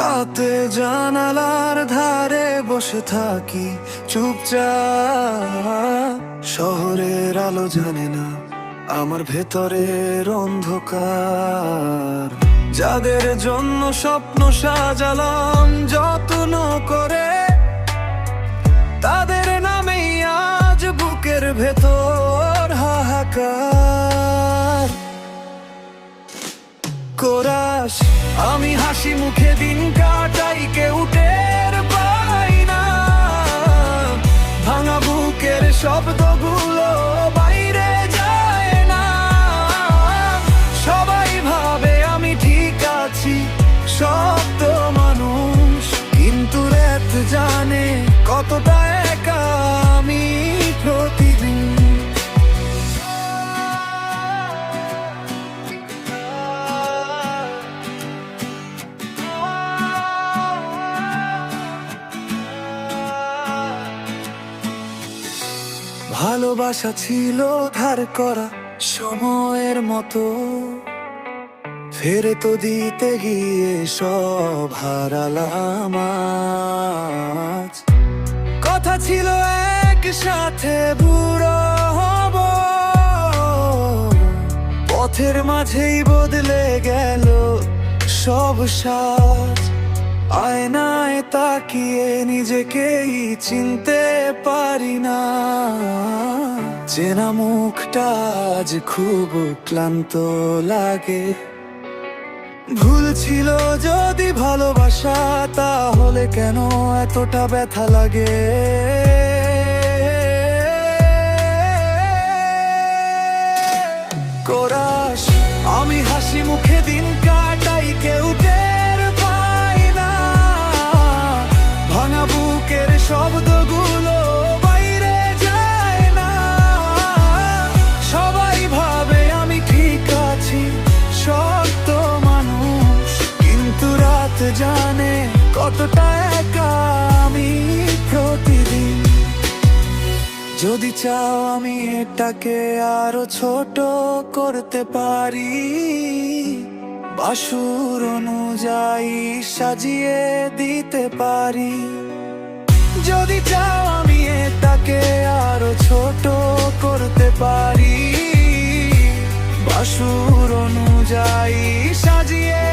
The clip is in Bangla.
রাতে জানালার ধারে বসে থাকি চুপচাপ। শহরের আলো জানে না আমার ভেতরের অন্ধকার। যাদের জন্য স্বপ্ন সাজালাম যত্ন করে, তাদের নামেই আজ বুকের ভেতর হাহাকার। কোরাস আমি হাসি মুখে দিন কাটাই, কেউ টের পাই না। ভাঙা বুকের শব্দগুলো বাইরে যায় না। সবাই ভাবে আমি ঠিক আছি, শব্দ মানুষ, কিন্তু রাত জানে কতটা একা আমি প্রতিদিন। ভালোবাসা ছিল ধার করা সময়ের মতো, ফেরে তো দিতে গিয়ে সব হারালাম আজ। কথা ছিল একসাথে বুড়ো হব, পথের মাঝেই বদলে গেল সব সাজ। আয়নায় তাকিয়ে নিজেকেই চিনতে পারি না। চেনা মুখটা আজ খুব ক্লান্ত লাগে। ভুল ছিল যদি ভালোবাসা, তাহলে কেন এতটা ব্যথা লাগে? কোরাস আমি হাসি মুখে দিন কাটাই, কেউ টের পাই না। ভাঙা বুকের শব্দগুলো বাইরে যায় না। সবাই ভাবে আমি ঠিক আছি, শক্ত মানুষ, কিন্তু রাত জানে কতটা একা আমি প্রতিদিন। যদি চাও আমি এটাকে আরো ছোট করতে পারি, বাসুর অনুযায়ী সাজিয়ে দিতে পারি। যদি চাও আমি এটাকে আরো ছোট করতে পারি, বাসুর অনুযায়ী সাজিয়ে